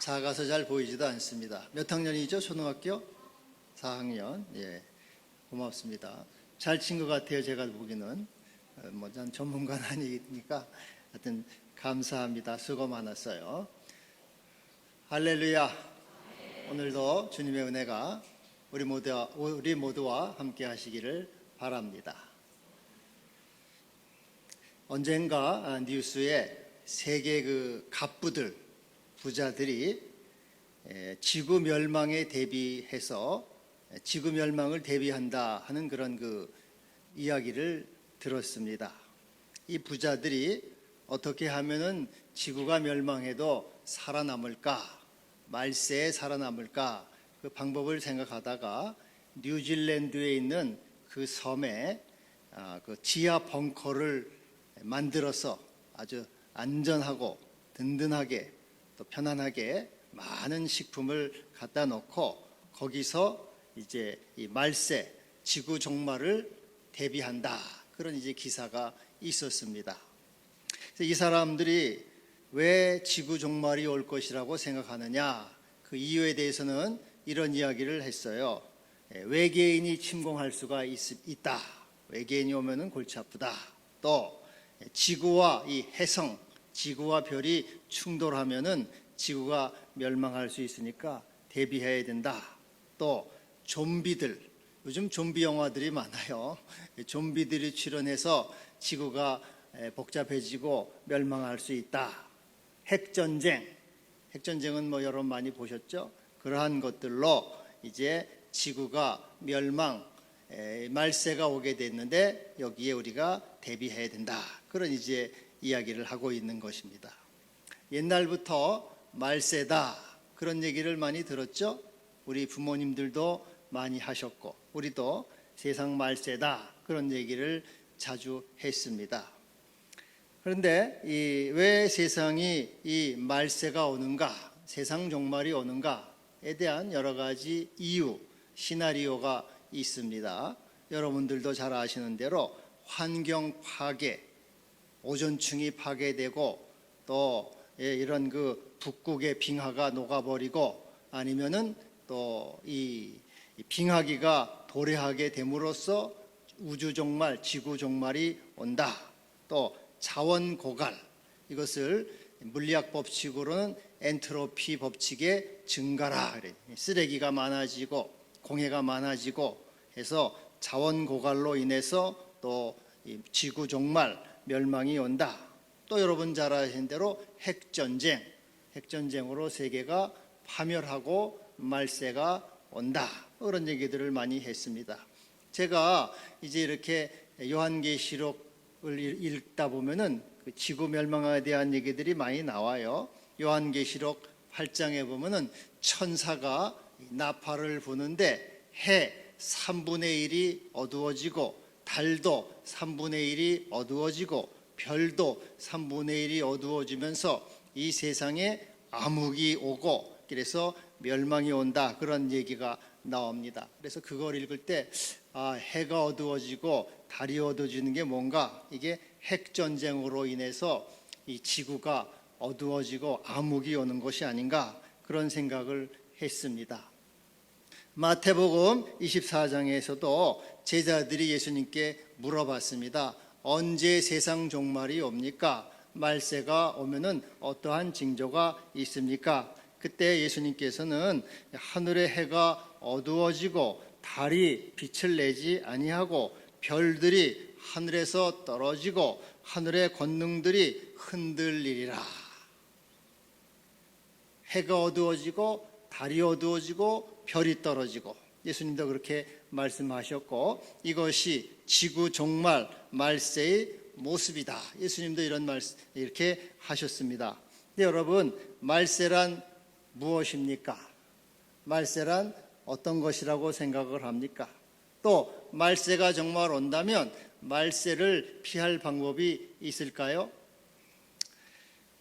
작아서 잘 보이지도 않습니다. 몇 학년이죠? 초등학교 4학년. 예, 고맙습니다. 잘 친 것 같아요. 제가 보기는 난 전문가는 아니니까 하여튼 감사합니다. 수고 많았어요. 할렐루야. 오늘도 주님의 은혜가 우리 모두와 함께 하시기를 바랍니다. 언젠가 뉴스에 세계 갑부들, 부자들이 지구 멸망에 대비해서 지구 멸망을 대비한다 하는 그런 이야기를 들었습니다. 이 부자들이 어떻게 하면은 지구가 멸망해도 살아남을까, 말세에 살아남을까, 그 방법을 생각하다가 뉴질랜드에 있는 그 섬에 그 지하 벙커를 만들어서 아주 안전하고 든든하게 또 편안하게 많은 식품을 갖다 놓고 거기서 이제 이 말세, 지구 종말을 대비한다. 그런 이제 기사가 있었습니다. 그래서 이 사람들이 왜 지구 종말이 올 것이라고 생각하느냐? 그 이유에 대해서는 이런 이야기를 했어요. 외계인이 침공할 수가 있다. 외계인이 오면은 골치 아프다. 또 지구와 이 해성, 지구와 별이 충돌하면은 지구가 멸망할 수 있으니까 대비해야 된다. 또 좀비들, 요즘 좀비 영화들이 많아요. 좀비들이 출현해서 지구가 복잡해지고 멸망할 수 있다. 핵전쟁, 핵전쟁은 여러분 많이 보셨죠? 그러한 것들로 이제 지구가 멸망, 말세가 오게 됐는데 여기에 우리가 대비해야 된다. 그런 이제 이야기를 하고 있는 것입니다. 옛날부터 말세다 그런 얘기를 많이 들었죠? 우리 부모님들도 많이 하셨고 우리도 세상 말세다 그런 얘기를 자주 했습니다. 그런데 왜 세상이 이 말세가 오는가, 세상 종말이 오는가에 대한 여러 가지 이유, 시나리오가 있습니다. 여러분들도 잘 아시는 대로 환경 파괴, 오존층이 파괴되고 또 이런 북극의 빙하가 녹아버리고 아니면은 또 이 빙하기가 도래하게 됨으로써 우주 종말, 지구 종말이 온다. 또 자원 고갈, 이것을 물리학 법칙으로는 엔트로피 법칙의 증가라. 쓰레기가 많아지고 공해가 많아지고 해서 자원 고갈로 인해서 또 지구 종말, 멸망이 온다. 또 여러분 잘 아시는 대로 핵전쟁, 핵전쟁으로 세계가 파멸하고 말세가 온다. 그런 얘기들을 많이 했습니다. 제가 이제 이렇게 요한계시록을 읽다 보면은 지구 멸망에 대한 얘기들이 많이 나와요. 요한계시록 8장에 보면은 천사가 나팔을 부는데 해 3분의 1이 어두워지고 달도 3분의 1이 어두워지고 별도 3분의 1이 어두워지면서 이 세상에 암흑이 오고 그래서 멸망이 온다 그런 얘기가 나옵니다. 그래서 그걸 읽을 때 해가 어두워지고 달이 어두워지는 게 뭔가 이게 핵전쟁으로 인해서 이 지구가 어두워지고 암흑이 오는 것이 아닌가 그런 생각을 했습니다. 마태복음 24장에서도 제자들이 예수님께 물어봤습니다. 언제 세상 종말이 옵니까? 말세가 오면은 어떠한 징조가 있습니까? 그때 예수님께서는 하늘의 해가 어두워지고 달이 빛을 내지 아니하고 별들이 하늘에서 떨어지고 하늘의 권능들이 흔들리리라. 해가 어두워지고 달이 어두워지고 별이 떨어지고 예수님도 그렇게 말씀하셨고 이것이 지구 종말 말세의 모습이다. 예수님도 이런 말씀 이렇게 하셨습니다. 근데 여러분 말세란 무엇입니까? 말세란 어떤 것이라고 생각을 합니까? 또 말세가 정말 온다면 말세를 피할 방법이 있을까요?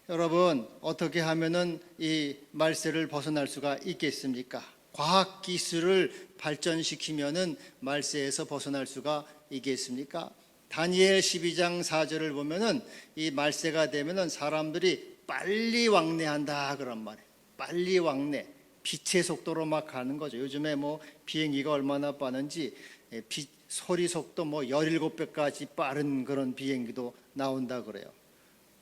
여러분 어떻게 하면은 이 말세를 벗어날 수가 있겠습니까? 과학 기술을 발전시키면은 말세에서 벗어날 수가 있겠습니까? 다니엘 12장 4절을 보면은 이 말세가 되면은 사람들이 빨리 왕래한다 그런 말이에요. 빨리 왕래, 빛의 속도로 막 가는 거죠. 요즘에 뭐 비행기가 얼마나 빠른지 소리 속도 뭐 17배까지 빠른 그런 비행기도 나온다 그래요.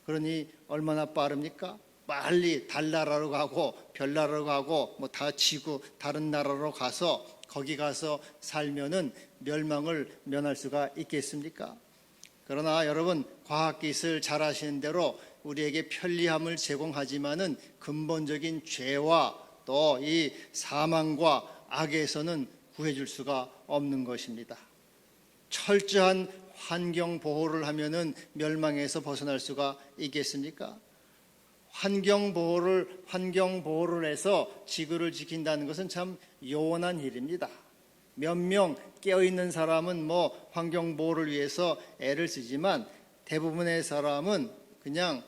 그러니 얼마나 빠릅니까? 빨리 달나라로 가고 별나라로 가고 뭐 다 지구 다른 나라로 가서 거기 가서 살면은 멸망을 면할 수가 있겠습니까? 그러나 여러분, 과학기술 잘 아시는 대로 우리에게 편리함을 제공하지만은 근본적인 죄와 또 이 사망과 악에서는 구해줄 수가 없는 것입니다. 철저한 환경 보호를 하면은 멸망에서 벗어날 수가 있겠습니까? 환경 보호를 해서 지구를 지킨다는 것은 참 요원한 일입니다. 몇 명 깨어있는 사람은 뭐 환경 보호를 위해서 애를 쓰지만 대부분의 사람은 그냥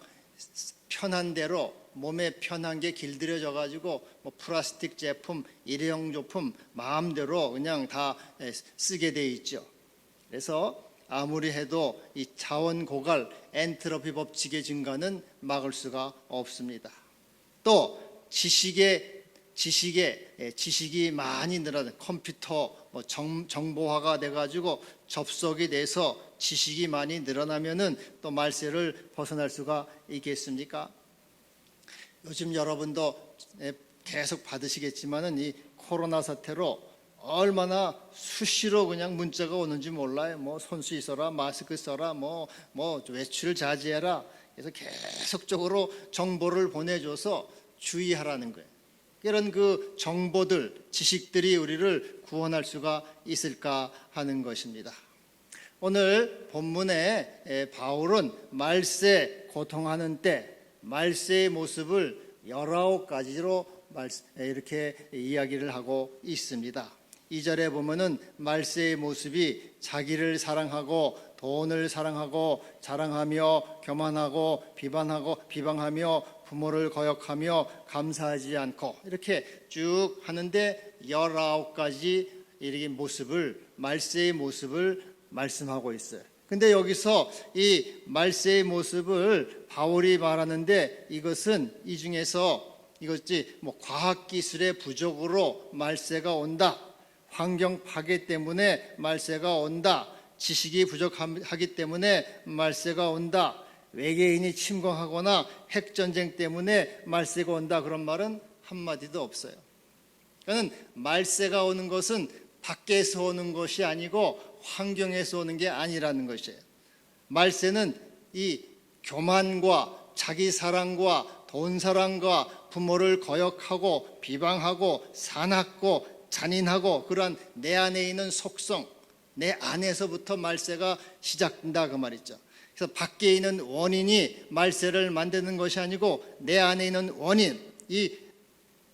편한 대로 몸에 편한 게 길들여져 가지고 뭐 플라스틱 제품, 일회용 제품 마음대로 그냥 다 쓰게 돼 있죠. 그래서 아무리 해도 이 자원 고갈, 엔트로피 법칙의 증가는 막을 수가 없습니다. 또 지식이 많이 늘어나는 컴퓨터 뭐 정보화가 돼가지고 접속이 돼서 지식이 많이 늘어나면은 또 말세를 벗어날 수가 있겠습니까? 요즘 여러분도 계속 받으시겠지만은 이 코로나 사태로 얼마나 수시로 그냥 문자가 오는지 몰라요. 뭐 손수 써라, 마스크 써라, 뭐 외출 자제해라. 그래서 계속적으로 정보를 보내줘서 주의하라는 거예요. 이런 그 정보들, 지식들이 우리를 구원할 수가 있을까 하는 것입니다. 오늘 본문에 바울은 말세 고통하는 때 말세의 모습을 19가지로 이렇게 이야기를 하고 있습니다. 2절에 보면은 말세의 모습이 자기를 사랑하고 돈을 사랑하고 자랑하며 교만하고 비방하며 부모를 거역하며 감사하지 않고 이렇게 쭉 하는데 19가지 이렇게 말세의 모습을 말씀하고 있어요. 근데 여기서 이 말세의 모습을 바울이 말하는데 이것은 이 중에서 이것이 뭐 과학기술의 부족으로 말세가 온다, 환경 파괴 때문에 말세가 온다, 지식이 부족하기 때문에 말세가 온다, 외계인이 침공하거나 핵전쟁 때문에 말세가 온다, 그런 말은 한마디도 없어요. 그러니까 말세가 오는 것은 밖에서 오는 것이 아니고 환경에서 오는 게 아니라는 것이에요. 말세는 이 교만과 자기 사랑과 돈 사랑과 부모를 거역하고 비방하고 사납고 잔인하고 그러한 내 안에 있는 속성, 내 안에서부터 말세가 시작된다 그 말이죠. 그래서 밖에 있는 원인이 말세를 만드는 것이 아니고 내 안에 있는 원인, 이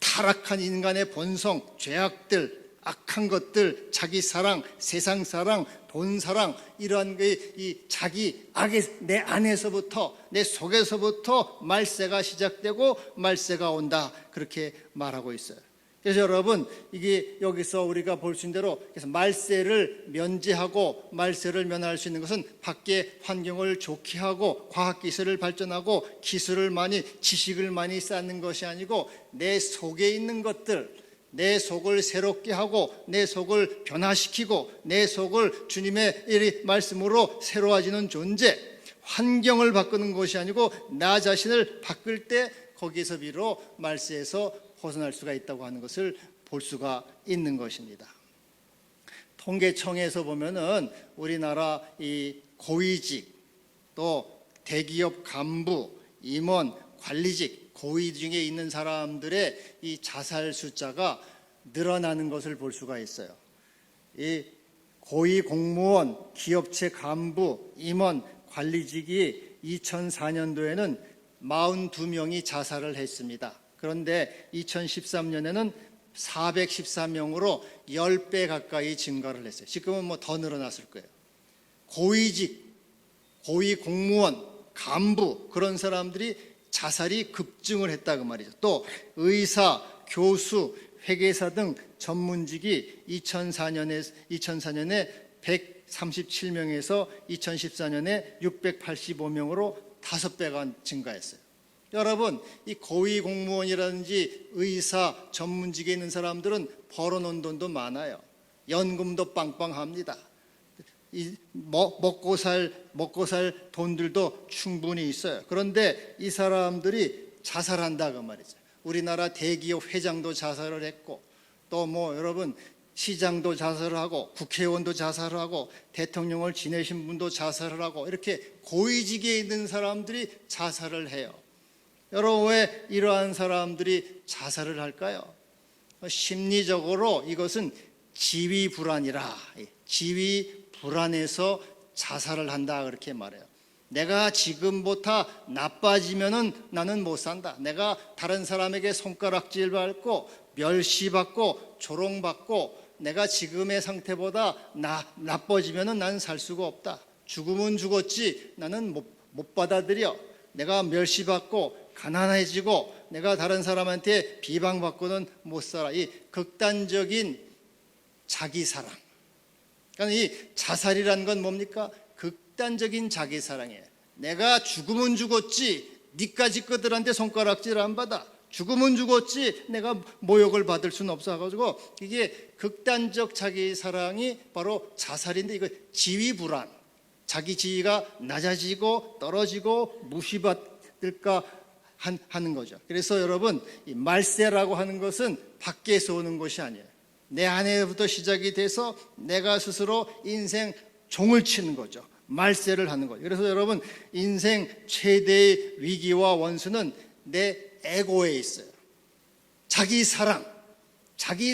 타락한 인간의 본성, 죄악들, 악한 것들, 자기 사랑, 세상 사랑, 돈 사랑, 이러한 이 자기 악의 내 안에서부터, 내 속에서부터 말세가 시작되고 말세가 온다, 그렇게 말하고 있어요. 그래서 여러분, 이게 여기서 우리가 볼 수 있는 대로 그래서 말세를 면제하고 말세를 면할 수 있는 것은 밖에 환경을 좋게 하고 과학기술을 발전하고 지식을 많이 쌓는 것이 아니고 내 속에 있는 것들, 내 속을 새롭게 하고 내 속을 변화시키고 내 속을 주님의 말씀으로 새로워지는 존재, 환경을 바꾸는 것이 아니고 나 자신을 바꿀 때 거기에서 비로 말세에서 벗어날 수가 있다고 하는 것을 볼 수가 있는 것입니다. 통계청에서 보면은 우리나라 이 고위직 또 대기업 간부, 임원, 관리직, 고위 중에 있는 사람들의 이 자살 숫자가 늘어나는 것을 볼 수가 있어요. 이 고위 공무원, 기업체 간부, 임원, 관리직이 2004년도에는 42명이 자살을 했습니다. 그런데 2013년에는 414명으로 10배 가까이 증가를 했어요. 지금은 뭐 더 늘어났을 거예요. 고위직, 고위 공무원, 간부, 그런 사람들이 자살이 급증을 했다 그 말이죠. 또 의사, 교수, 회계사 등 전문직이 2004년에 137명에서 2014년에 685명으로 5배가 증가했어요. 여러분, 이 고위 공무원이라든지 의사, 전문직에 있는 사람들은 벌어놓은 돈도 많아요. 연금도 빵빵합니다. 먹고 살 돈들도 충분히 있어요. 그런데 이 사람들이 자살한다 그 말이죠. 우리나라 대기업 회장도 자살을 했고, 또 여러분 시장도 자살을 하고, 국회의원도 자살을 하고, 대통령을 지내신 분도 자살을 하고, 이렇게 고위직에 있는 사람들이 자살을 해요. 여러분, 왜 이러한 사람들이 자살을 할까요? 심리적으로 이것은 지위 불안이라, 지위 불안해서 자살을 한다 그렇게 말해요. 내가 지금보다 나빠지면은 나는 못 산다. 내가 다른 사람에게 손가락질 받고 멸시받고 조롱받고 내가 지금의 상태보다 나빠지면은 나는 살 수가 없다. 죽으면 죽었지 나는 못 받아들여. 내가 멸시받고 가난해지고 내가 다른 사람한테 비방받고는 못 살아. 이 극단적인 자기 사랑. 그러니까 이 자살이라는 건 뭡니까? 극단적인 자기 사랑이에요. 내가 죽으면 죽었지 니까지 것들한테 손가락질 안 받아. 죽으면 죽었지 내가 모욕을 받을 수는 없어가지고 이게 극단적 자기 사랑이 바로 자살인데, 이거 지위 불안, 자기 지위가 낮아지고 떨어지고 무시받을까 하는 거죠. 그래서 여러분, 이 말세라고 하는 것은 밖에서 오는 것이 아니에요. 내 안에부터 시작이 돼서 내가 스스로 인생 종을 치는 거죠. 말세를 하는 거죠. 그래서 여러분, 인생 최대의 위기와 원수는 내 에고에 있어요. 자기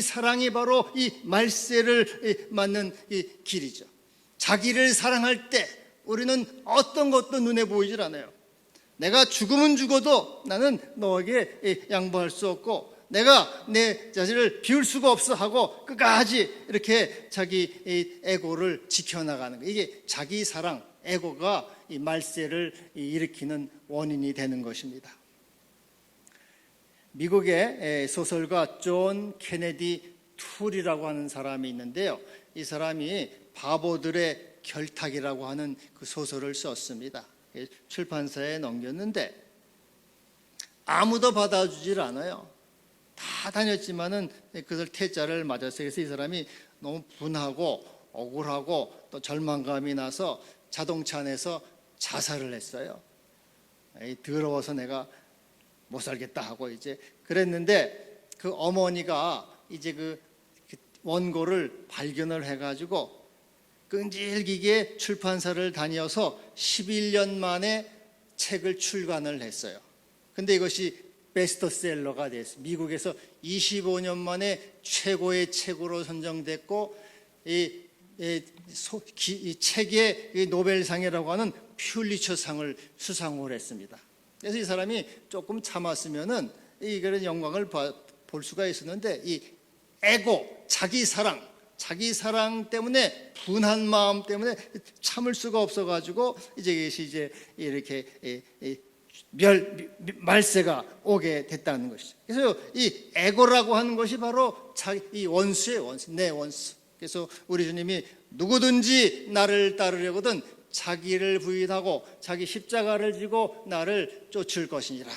사랑이 바로 이 말세를 맞는 이 길이죠. 자기를 사랑할 때 우리는 어떤 것도 눈에 보이질 않아요. 내가 죽으면 죽어도 나는 너에게 양보할 수 없고, 내가 내 자신을 비울 수가 없어 하고 끝까지 이렇게 자기 에고를 지켜나가는 거예요. 이게 자기 사랑, 에고가 이 말세를 일으키는 원인이 되는 것입니다. 미국의 소설가 존 케네디 툴이라고 하는 사람이 있는데요. 이 사람이 바보들의 결탁이라고 하는 그 소설을 썼습니다. 출판사에 넘겼는데 아무도 받아주질 않아요. 다 다녔지만은 그것을 퇴짜를 맞았어요. 그래서 이 사람이 너무 분하고 억울하고 또 절망감이 나서 자동차 안에서 자살을 했어요. 더러워서 내가 못 살겠다 하고 이제 그랬는데, 그 어머니가 이제 그 원고를 발견을 해가지고 끈질기게 출판사를 다녀서 11년 만에 책을 출간을 했어요. 근데 이것이 베스트셀러가 됐어요. 미국에서 25년 만에 최고의 책으로 선정됐고, 이 책의 노벨상이라고 하는 퓰리처상을 수상을 했습니다. 그래서 이 사람이 조금 참았으면은 이런 영광을 볼 수가 있었는데, 이 에고, 자기 사랑 때문에, 분한 마음 때문에 참을 수가 없어가지고 이제 이렇게 말세가 오게 됐다는 것이죠. 그래서 이 에고라고 하는 것이 바로 이 원수예요. 내 원수. 그래서 우리 주님이 누구든지 나를 따르려거든 자기를 부인하고 자기 십자가를 지고 나를 쫓을 것이니라.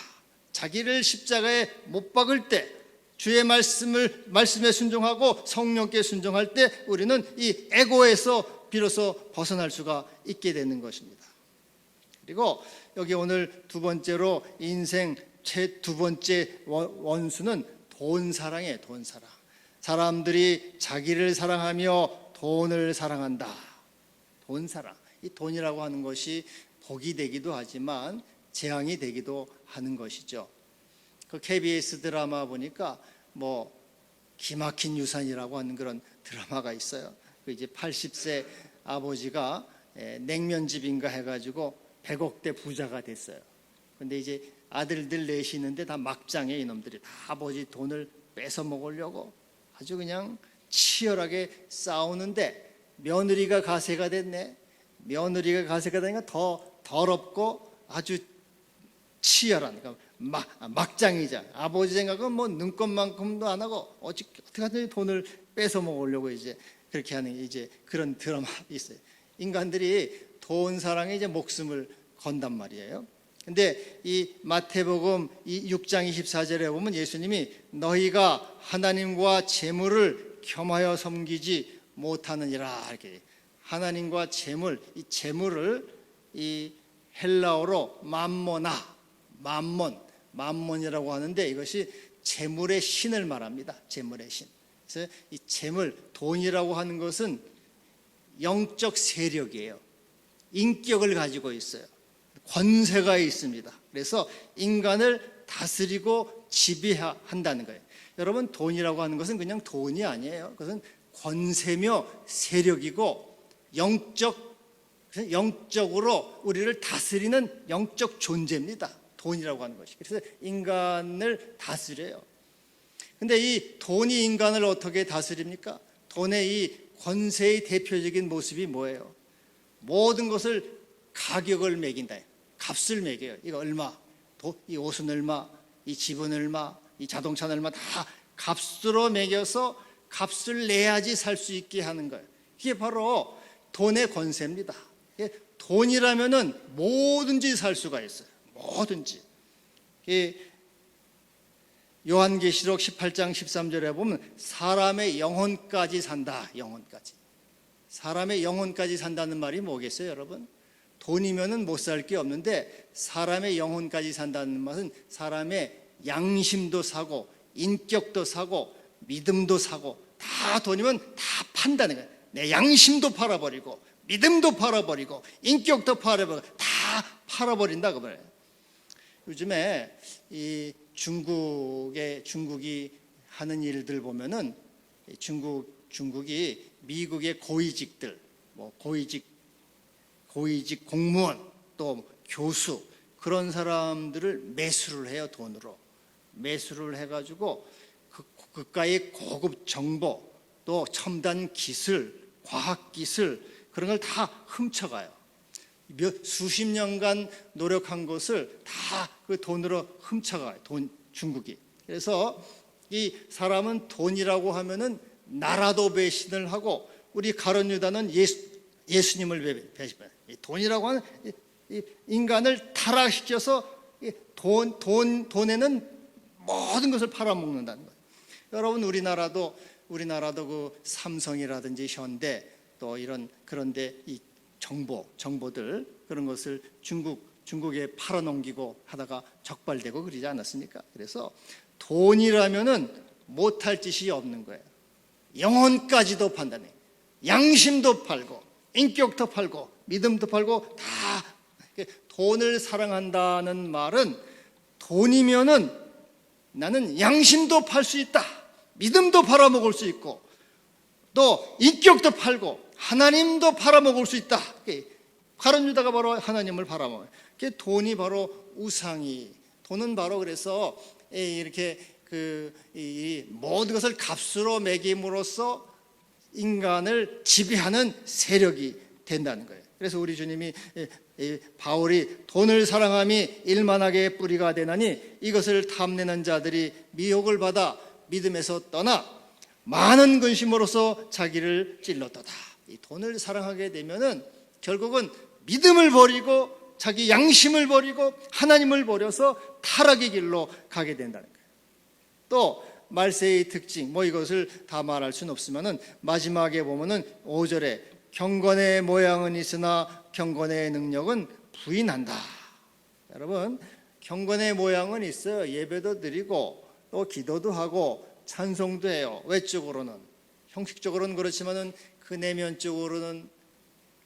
자기를 십자가에 못 박을 때, 주의 말씀에 순종하고 성령께 순종할 때 우리는 이 에고에서 비로소 벗어날 수가 있게 되는 것입니다. 그리고 여기 오늘 두 번째로 인생 두 번째 원수는 돈 사랑이에요. 돈 사랑. 사람들이 자기를 사랑하며 돈을 사랑한다. 돈 사랑. 이 돈이라고 하는 것이 복이 되기도 하지만 재앙이 되기도 하는 것이죠. 그 KBS 드라마 보니까 기막힌 유산이라고 하는 그런 드라마가 있어요. 그 이제 80세 아버지가 냉면집인가 해가지고 100억대 부자가 됐어요. 근데 이제 아들들 넷이 있는데 다 막장에 이놈들이 다 아버지 돈을 뺏어 먹으려고 아주 그냥 치열하게 싸우는데, 며느리가 가세가 됐네. 며느리가 가세가 되니까 더 더럽고 아주 치열한, 그러니까 막장이자 아버지 생각은 눈꽃만큼도 안 하고 어떻게 하든지 돈을 뺏어 먹으려고 이제 그렇게 하는 이제 그런 드라마 있어요. 인간들이 돈 사랑에 이제 목숨을 건단 말이에요. 근데 이 마태복음 이 6장 24절에 보면 예수님이 너희가 하나님과 재물을 겸하여 섬기지 못하느니라 이렇게 하나님과 재물 이 재물을 이 헬라어로 맘몬이라고 하는데 이것이 재물의 신을 말합니다. 재물의 신. 그래서 이 재물 돈이라고 하는 것은 영적 세력이에요. 인격을 가지고 있어요. 권세가 있습니다. 그래서 인간을 다스리고 지배한다는 거예요. 여러분 돈이라고 하는 것은 그냥 돈이 아니에요. 그것은 권세며 세력이고 영적으로 우리를 다스리는 영적 존재입니다. 돈이라고 하는 것이. 그래서 인간을 다스려요. 근데 이 돈이 인간을 어떻게 다스립니까? 돈의 이 권세의 대표적인 모습이 뭐예요? 모든 것을 가격을 매긴다. 값을 매겨요. 이거 얼마, 이 옷은 얼마, 이 집은 얼마, 이 자동차는 얼마 다 값으로 매겨서 값을 내야지 살 수 있게 하는 거예요. 이게 바로 돈의 권세입니다. 돈이라면은 뭐든지 살 수가 있어요. 뭐든지. 요한계시록 18장 13절에 보면 사람의 영혼까지 산다. 영혼까지. 사람의 영혼까지 산다는 말이 뭐겠어요, 여러분? 돈이면은 못 살 게 없는데 사람의 영혼까지 산다는 말은 사람의 양심도 사고 인격도 사고 믿음도 사고 다 돈이면 다 판다는 거예요. 내 양심도 팔아버리고 믿음도 팔아버리고 인격도 팔아버리고 다 팔아버린다 그 말이에요. 요즘에 이 중국이 하는 일들 보면은 중국이 미국의 고위직들, 고위직 공무원 또 교수 그런 사람들을 매수를 해요. 돈으로 매수를 해가지고 국가의 고급 정보 또 첨단 기술, 과학 기술 그런 걸 다 훔쳐가요. 수십 년간 노력한 것을 다 그 돈으로 훔쳐가요. 중국이. 그래서 이 사람은 돈이라고 하면은 나라도 배신을 하고 우리 가룟 유다는 예수님을 배신해요. 돈이라고 하는 인간을 타락시켜서 돈에는 모든 것을 팔아먹는다는 거예요. 여러분 우리나라도 그 삼성이라든지 현대 또 그런데 이 정보들 그런 것을 중국에 팔아넘기고 하다가 적발되고 그러지 않았습니까? 그래서 돈이라면은 못할 짓이 없는 거예요. 영혼까지도 판다네. 양심도 팔고 인격도 팔고 믿음도 팔고 다 돈을 사랑한다는 말은 돈이면은 나는 양심도 팔 수 있다. 믿음도 팔아먹을 수 있고 또 인격도 팔고 하나님도 팔아먹을 수 있다. 가룟 유다가 바로 하나님을 팔아먹어요. 돈이 바로 우상이 돈은 바로 그래서 이렇게 이 모든 것을 값으로 매김으로써 인간을 지배하는 세력이 된다는 거예요. 그래서 우리 주님이 바울이 돈을 사랑함이 일만하게 뿌리가 되나니 이것을 탐내는 자들이 미혹을 받아 믿음에서 떠나 많은 근심으로써 자기를 찔렀도다. 이 돈을 사랑하게 되면은 결국은 믿음을 버리고 자기 양심을 버리고 하나님을 버려서 타락의 길로 가게 된다는 거예요. 또 말세의 특징 이것을 다 말할 수는 없지만은 마지막에 보면은 5절에 경건의 모양은 있으나 경건의 능력은 부인한다. 여러분 경건의 모양은 있어요. 예배도 드리고 또 기도도 하고 찬송도 해요. 외적으로는 형식적으로는 그렇지만은 그 내면적으로는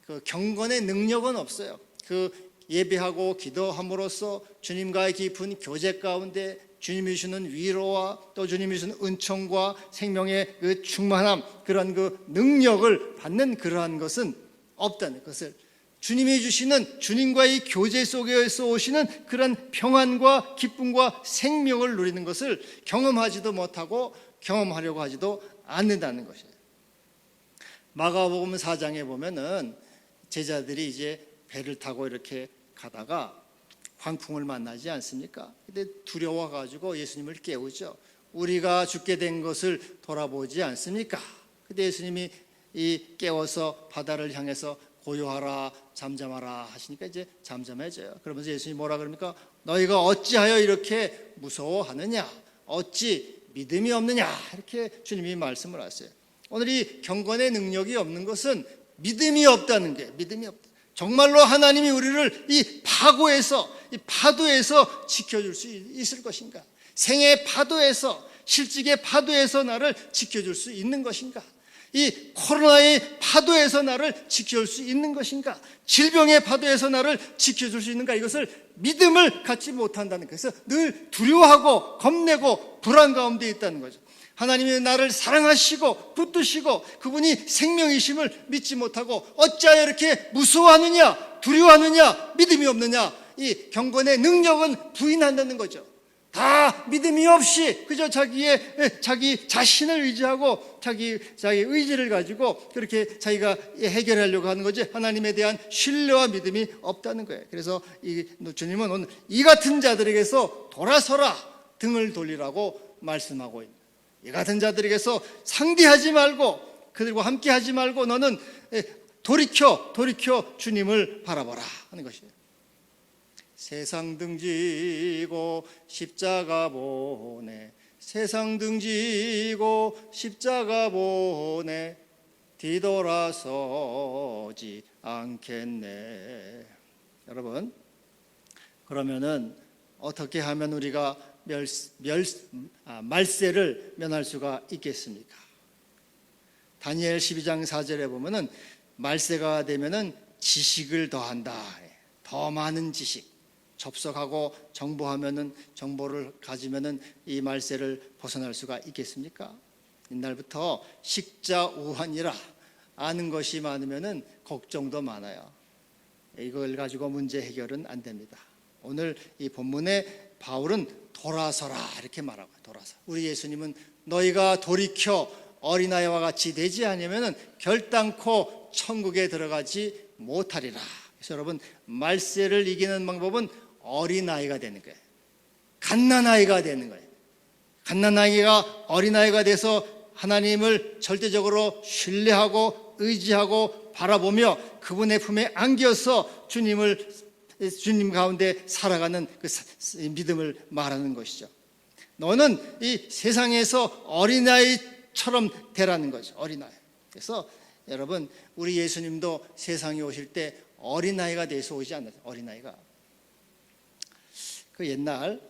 그 경건의 능력은 없어요. 그 예배하고 기도함으로써 주님과의 깊은 교제 가운데 주님이 주시는 위로와 또 주님이 주시는 은총과 생명의 그 충만함 그런 그 능력을 받는 그러한 것은 없다는 것을 주님이 주시는 주님과의 교제 속에서 오시는 그런 평안과 기쁨과 생명을 누리는 것을 경험하지도 못하고 경험하려고 하지도 않는다는 것이에요. 마가복음 4장에 보면은 제자들이 이제 배를 타고 이렇게 가다가 광풍을 만나지 않습니까? 근데 두려워가지고 예수님을 깨우죠. 우리가 죽게 된 것을 돌아보지 않습니까? 근데 예수님이 깨워서 바다를 향해서 고요하라 잠잠하라 하시니까 이제 잠잠해져요. 그러면서 예수님이 뭐라 그럽니까? 너희가 어찌하여 이렇게 무서워하느냐, 어찌 믿음이 없느냐, 이렇게 주님이 말씀을 하세요. 오늘 이 경건의 능력이 없는 것은 믿음이 없다는 게, 믿음이 없다. 정말로 하나님이 우리를 이 파고에서, 이 파도에서 지켜줄 수 있을 것인가? 생의 파도에서, 실직의 파도에서 나를 지켜줄 수 있는 것인가? 이 코로나의 파도에서 나를 지켜줄 수 있는 것인가? 질병의 파도에서 나를 지켜줄 수 있는가? 이것을 믿음을 갖지 못한다는 것에서 늘 두려워하고 겁내고 불안 가운데 있다는 거죠. 하나님이 나를 사랑하시고 붙드시고 그분이 생명이심을 믿지 못하고 어찌하여 이렇게 무서워하느냐, 두려워하느냐, 믿음이 없느냐, 이 경건의 능력은 부인한다는 거죠. 다 믿음이 없이 그저 자기 자신을 의지하고 자기 의지를 가지고 그렇게 자기가 해결하려고 하는 거지, 하나님에 대한 신뢰와 믿음이 없다는 거예요. 그래서 주님은 오늘 이 같은 자들에게서 돌아서라, 등을 돌리라고 말씀하고 있는, 이 같은 자들에게서 상대하지 말고 그들과 함께 하지 말고 너는 돌이켜 주님을 바라보라 하는 것이에요. 세상 등지고 십자가 보내, 세상 등지고 십자가 보내, 뒤돌아서지 않겠네. 여러분, 그러면은 어떻게 하면 우리가 말세를 면할 수가 있겠습니까? 다니엘 12장 4절에 보면은 말세가 되면은 지식을 더한다. 더 많은 지식, 접속하고 정보를 가지면은 이 말세를 벗어날 수가 있겠습니까? 옛날부터 식자우환이라, 아는 것이 많으면은 걱정도 많아요. 이걸 가지고 문제 해결은 안 됩니다. 오늘 이 본문에 바울은 돌아서라 이렇게 말하고, 돌아서. 우리 예수님은 너희가 돌이켜 어린아이와 같이 되지 않으면은 결단코 천국에 들어가지 못하리라. 그래서 여러분, 말세를 이기는 방법은 어린아이가 되는 거예요. 갓난아이가 되는 거예요. 갓난아이가 어린아이가 돼서 하나님을 절대적으로 신뢰하고 의지하고 바라보며 그분의 품에 안겨서 주님 가운데 살아가는 그 믿음을 말하는 것이죠. 너는 이 세상에서 어린아이처럼 되라는 거죠. 어린아이. 그래서 여러분, 우리 예수님도 세상에 오실 때 어린아이가 돼서 오지 않았어요. 어린아이가. 그 옛날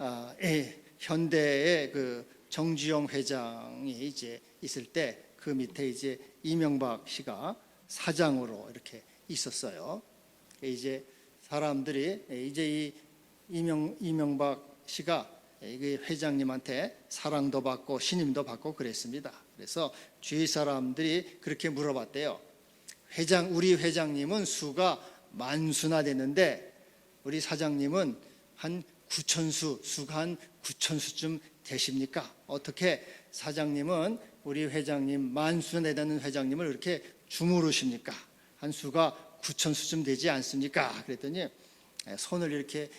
현대의 그 정주영 회장이 이제 있을 때 그 밑에 이제 이명박 씨가 사장으로 이렇게 있었어요. 이제 사람들이 이제 이 이명박 씨가 회장님한테 사랑도 받고 신임도 받고 그랬습니다. 그래서 주위 사람들이 그렇게 물어봤대요. 우리 회장님은 수가 만수나 됐는데 우리 사장님은 한 9천수, 수가 한 9천수쯤 되십니까? 어떻게 사장님은 우리 회장님, 만수나 되는 회장님을 이렇게 주무르십니까? 한 수가 9천수쯤 되지 않습니까? 그랬더니 손을 이렇게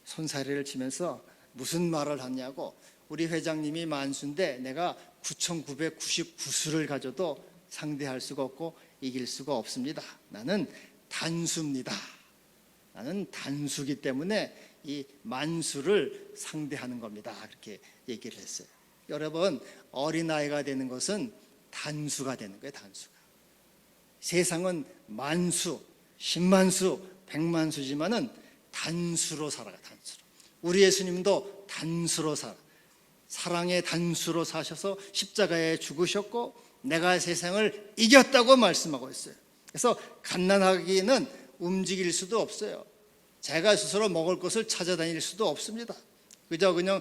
손사래를 치면서 무슨 말을 하냐고, 우리 회장님이 만수인데 내가 9,999수를 가져도 상대할 수가 없고 이길 수가 없습니다. 나는 단수입니다. 나는 단수기 때문에 이 만수를 상대하는 겁니다. 그렇게 얘기를 했어요. 여러분, 어린아이가 되는 것은 단수가 되는 거예요. 단수가. 세상은 만수, 10만수, 100만수지만은 단수로 살아가. 단수로. 우리 예수님도 단수로 사랑의 단수로 사셔서 십자가에 죽으셨고 내가 세상을 이겼다고 말씀하고 있어요. 그래서 갓난아기는 움직일 수도 없어요. 제가 스스로 먹을 것을 찾아다닐 수도 없습니다. 그냥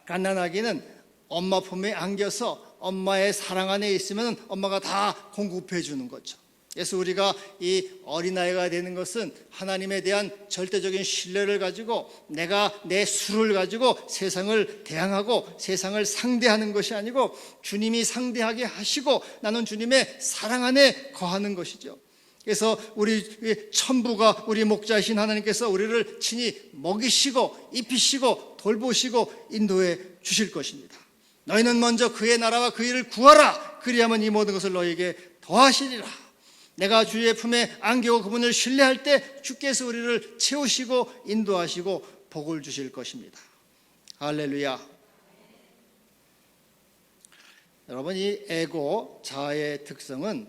갓난아기는 엄마 품에 안겨서 엄마의 사랑 안에 있으면 엄마가 다 공급해 주는 거죠. 그래서 우리가 이 어린아이가 되는 것은 하나님에 대한 절대적인 신뢰를 가지고 내가 내 수를 가지고 세상을 대항하고 세상을 상대하는 것이 아니고 주님이 상대하게 하시고 나는 주님의 사랑 안에 거하는 것이죠. 그래서 우리 천부가 우리 목자이신 하나님께서 우리를 친히 먹이시고 입히시고 돌보시고 인도해 주실 것입니다. 너희는 먼저 그의 나라와 그 일을 구하라. 그리하면 이 모든 것을 너희에게 더하시리라. 내가 주의 품에 안기고 그분을 신뢰할 때 주께서 우리를 채우시고 인도하시고 복을 주실 것입니다. 할렐루야. 여러분, 이 에고, 자아의 특성은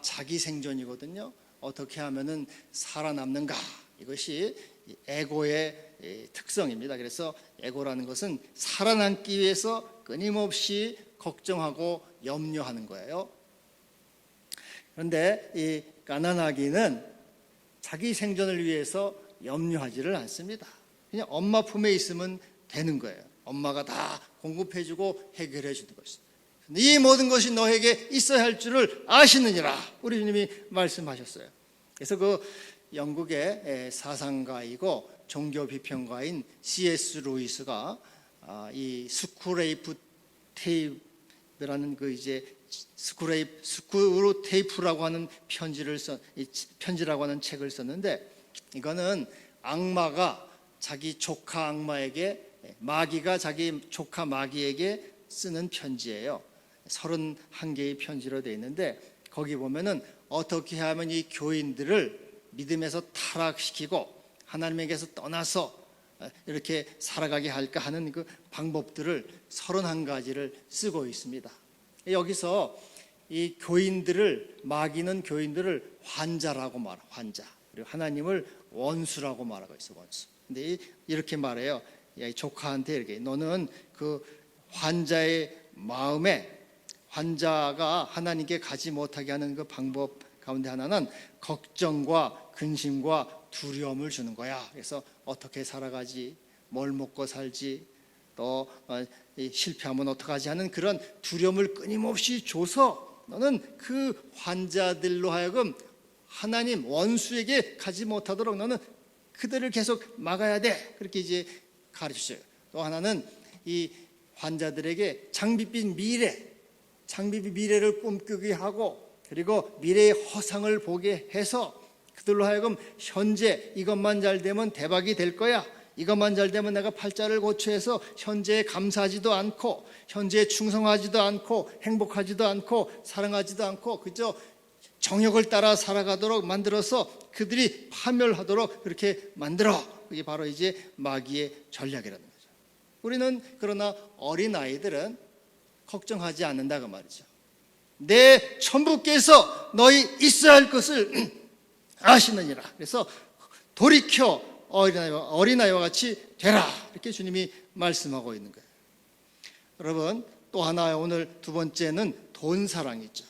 자기 생존이거든요. 어떻게 하면은 살아남는가, 이것이 에고의 특성입니다. 그래서 에고라는 것은 살아남기 위해서 끊임없이 걱정하고 염려하는 거예요. 그런데 이 가난아기는 자기 생존을 위해서 염려하지를 않습니다. 그냥 엄마 품에 있으면 되는 거예요. 엄마가 다 공급해주고 해결해 주는 것입니다. 이 모든 것이 너에게 있어야 할 줄을 아시느니라, 우리 주님이 말씀하셨어요. 그래서 그 영국의 사상가이고 종교 비평가인 C.S. 루이스가 이 스크레이프 테이프라는 그 이제 스크루 테이프라고 하는 편지라고 하는 책을 썼는데, 이거는 악마가 자기 조카 악마에게, 마귀가 자기 조카 마귀에게 쓰는 편지예요. 31개의 편지로 되어 있는데, 거기 보면은 어떻게 하면 이 교인들을 믿음에서 타락시키고 하나님에게서 떠나서 이렇게 살아가게 할까 하는 그 방법들을 31가지를 쓰고 있습니다. 여기서 이 교인들을, 마귀는 교인들을 환자라고 말해요. 환자. 그리고 하나님을 원수라고 말하고 있어요. 원수. 근데 이렇게 말해요. 이 조카한테 이렇게, 너는 그 환자의 마음에, 환자가 하나님께 가지 못하게 하는 그 방법 가운데 하나는 걱정과 근심과 두려움을 주는 거야. 그래서 어떻게 살아가지, 뭘 먹고 살지, 또 실패하면 어떡하지 하는 그런 두려움을 끊임없이 줘서 너는 그 환자들로 하여금 하나님 원수에게 가지 못하도록 너는 그들을 계속 막아야 돼. 그렇게 이제 가르치셔요. 또 하나는 이 환자들에게 장밋빛 미래를 꿈꾸게 하고, 그리고 미래의 허상을 보게 해서 그들로 하여금 현재 이것만 잘 되면 대박이 될 거야, 이것만 잘 되면 내가 팔자를 고쳐해서 현재에 감사하지도 않고, 현재에 충성하지도 않고, 행복하지도 않고, 사랑하지도 않고, 그저 정욕을 따라 살아가도록 만들어서 그들이 파멸하도록 그렇게 만들어. 그게 바로 이제 마귀의 전략이라는 거죠. 우리는 그러나 어린아이들은 걱정하지 않는다 그 말이죠. 내 천부께서 너희 있어야 할 것을 아시느니라. 그래서 돌이켜 어린아이와 같이 되라, 이렇게 주님이 말씀하고 있는 거예요. 여러분, 또 하나, 오늘 두 번째는 돈 사랑이죠.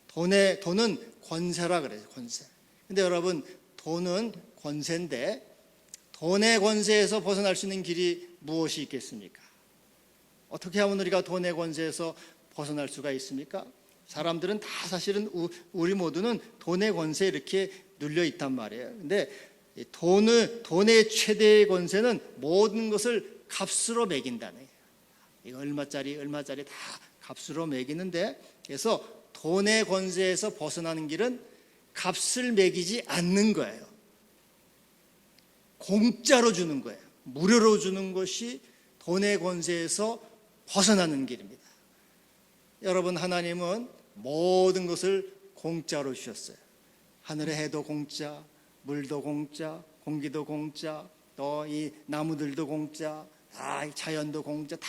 돈은 권세라 그래요. 권세. 근데 여러분, 돈은 권세인데 돈의 권세에서 벗어날 수 있는 길이 무엇이 있겠습니까? 어떻게 하면 우리가 돈의 권세에서 벗어날 수가 있습니까? 사람들은 다 사실은 우리 모두는 돈의 권세에 이렇게 눌려 있단 말이에요. 근데 돈의 최대의 권세는 모든 것을 값으로 매긴다는 거예요. 이거 얼마짜리 다 값으로 매기는데, 그래서 돈의 권세에서 벗어나는 길은 값을 매기지 않는 거예요. 공짜로 주는 거예요. 무료로 주는 것이 돈의 권세에서 벗어나는 길입니다. 여러분, 하나님은 모든 것을 공짜로 주셨어요. 하늘의 해도 공짜, 물도 공짜, 공기도 공짜, 또 이 나무들도 공짜, 다 자연도 공짜, 다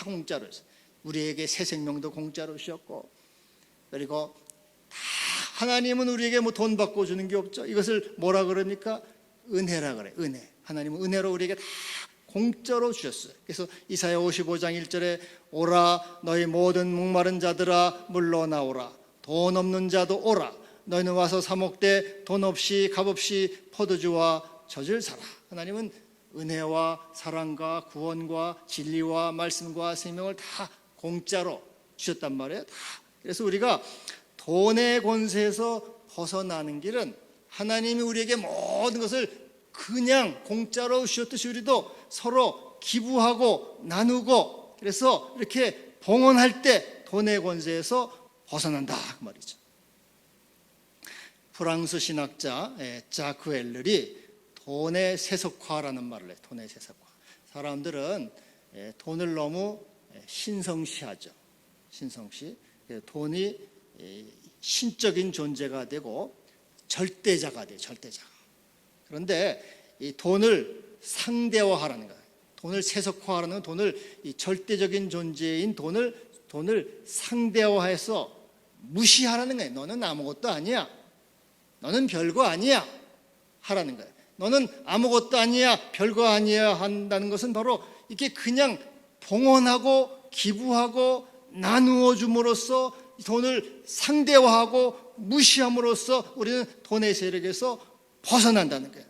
공짜로 했어요. 우리에게 새 생명도 공짜로 주셨고, 그리고 다 하나님은 우리에게 뭐 돈 받고 주는 게 없죠. 이것을 뭐라 그럽니까? 은혜라 그래요. 은혜. 하나님은 은혜로 우리에게 다 공짜로 주셨어요. 그래서 이사야 55장 1절에 오라 너희 모든 목마른 자들아 물러 나오라, 돈 없는 자도 오라, 너희는 와서 사 먹되 돈 없이 값없이 포도주와 젖을 사라. 하나님은 은혜와 사랑과 구원과 진리와 말씀과 생명을 다 공짜로 주셨단 말이에요. 다. 그래서 우리가 돈의 권세에서 벗어나는 길은 하나님이 우리에게 모든 것을 그냥 공짜로 주셨듯이 우리도 서로 기부하고 나누고, 그래서 이렇게 봉헌할 때 돈의 권세에서 벗어난다 그 말이죠. 프랑스 신학자 자크 엘ler이 돈의 세속화라는 말을 해요. 돈의 세속화. 사람들은 돈을 너무 신성시하죠. 신성시. 돈이 신적인 존재가 되고 절대자가 돼요. 절대자가. 그런데 이 돈을 상대화하라는 거예요. 돈을 세속화하라는, 돈을 이 절대적인 존재인 돈을 상대화해서 무시하라는 거예요. 너는 아무것도 아니야. 너는 별거 아니야. 하라는 거예요. 너는 아무것도 아니야. 별거 아니야. 한다는 것은 바로 이게 그냥 봉헌하고 기부하고 나누어 줌으로써 돈을 상대화하고 무시함으로써 우리는 돈의 세력에서 벗어난다는 거예요.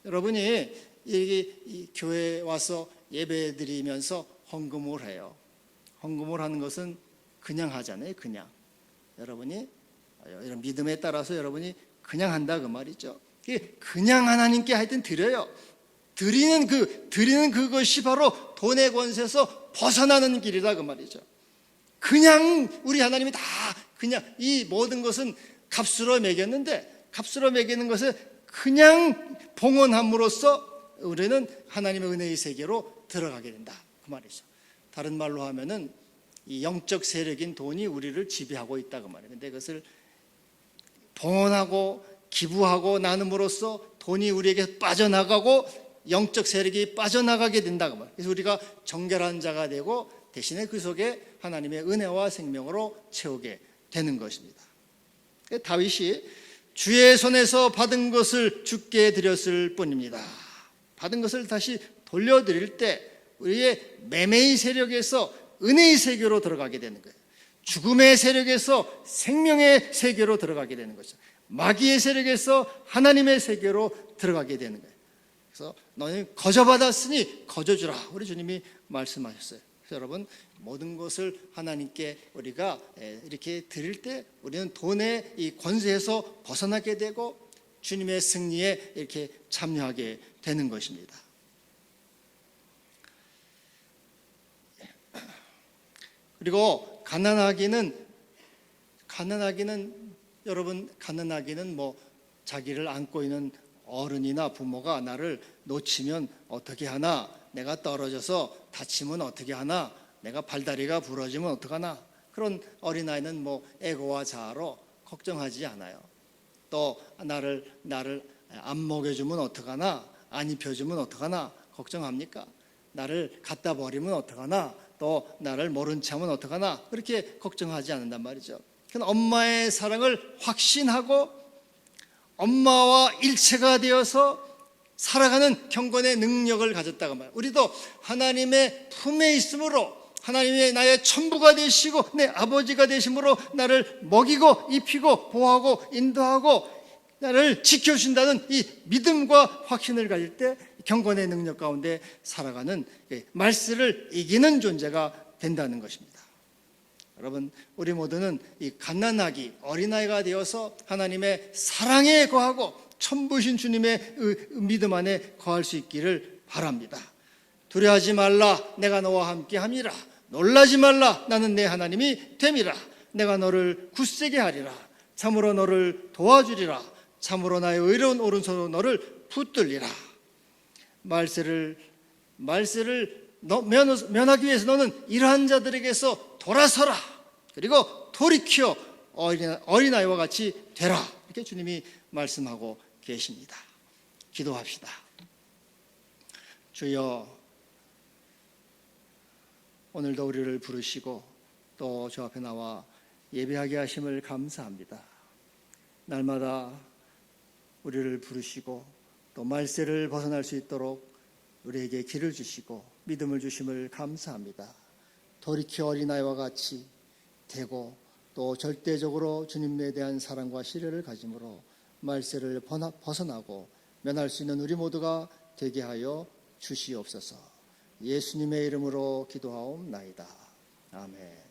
여러분이 이 교회에 와서 예배 드리면서 헌금을 해요. 헌금을 하는 것은 그냥 하잖아요. 그냥. 여러분이 이런 믿음에 따라서 여러분이 그냥 한다 그 말이죠. 그냥 하나님께 하여튼 드려요. 드리는 그것이 바로 돈의 권세에서 벗어나는 길이다 그 말이죠. 그냥 우리 하나님이 다 그냥 이 모든 것은 값으로 매겼는데, 값으로 매기는 것을 그냥 봉헌함으로써 우리는 하나님의 은혜의 세계로 들어가게 된다 그 말이죠. 다른 말로 하면은 이 영적 세력인 돈이 우리를 지배하고 있다 그 말이에요. 근데 그것을 봉헌하고 기부하고 나눔으로써 돈이 우리에게 빠져나가고 영적 세력이 빠져나가게 된다 그 말이에요. 그래서 우리가 정결한 자가 되고 대신에 그 속에 하나님의 은혜와 생명으로 채우게 되는 것입니다. 다윗이 주의 손에서 받은 것을 주께 드렸을 뿐입니다. 받은 것을 다시 돌려드릴 때 우리의 매매의 세력에서 은혜의 세계로 들어가게 되는 거예요. 죽음의 세력에서 생명의 세계로 들어가게 되는 거죠. 마귀의 세력에서 하나님의 세계로 들어가게 되는 거예요. 그래서 너는 거저받았으니 거저주라, 우리 주님이 말씀하셨어요. 그래서 여러분, 모든 것을 하나님께 우리가 이렇게 드릴 때 우리는 돈의 이 권세에서 벗어나게 되고 주님의 승리에 이렇게 참여하게 되는 것입니다. 그리고 가난하기는 여러분, 가난하기는 뭐 자기를 안고 있는 어른이나 부모가 나를 놓치면 어떻게 하나, 내가 떨어져서 다치면 어떻게 하나, 내가 발다리가 부러지면 어떡하나, 그런 어린아이는 뭐 에고와 자아로 걱정하지 않아요. 또 나를 안 먹여주면 어떡하나, 안 입혀주면 어떡하나 걱정합니까? 나를 갖다 버리면 어떡하나, 또 나를 모른 체 하면 어떡하나, 그렇게 걱정하지 않는단 말이죠. 엄마의 사랑을 확신하고 엄마와 일체가 되어서 살아가는 경건의 능력을 가졌다고 말해요. 우리도 하나님의 품에 있으므로 하나님의 나의 전부가 되시고 내 아버지가 되심으로 나를 먹이고 입히고 보호하고 인도하고 나를 지켜준다는 이 믿음과 확신을 가질 때 경건의 능력 가운데 살아가는 말세를 이기는 존재가 된다는 것입니다. 여러분, 우리 모두는 이 갓난아기, 어린아이가 되어서 하나님의 사랑에 거하고 천부신 주님의 믿음 안에 거할 수 있기를 바랍니다. 두려워하지 말라, 내가 너와 함께 함이라. 놀라지 말라, 나는 내 하나님이 됨이라. 내가 너를 굳세게 하리라. 참으로 너를 도와주리라. 참으로 나의 의로운 오른손으로 너를 붙들리라. 말세를 면하기 위해서 너는 이러한 자들에게서 돌아서라. 그리고 돌이켜 어린아이와 같이 되라. 이렇게 주님이 말씀하고 계십니다. 기도합시다. 주여, 오늘도 우리를 부르시고 또 저 앞에 나와 예배하게 하심을 감사합니다. 날마다 우리를 부르시고 또 말세를 벗어날 수 있도록 우리에게 길을 주시고 믿음을 주심을 감사합니다. 돌이켜 어린아이와 같이 되고 또 절대적으로 주님에 대한 사랑과 신뢰를 가짐으로 말세를 벗어나고 면할 수 있는 우리 모두가 되게 하여 주시옵소서. 예수님의 이름으로 기도하옵나이다. 아멘.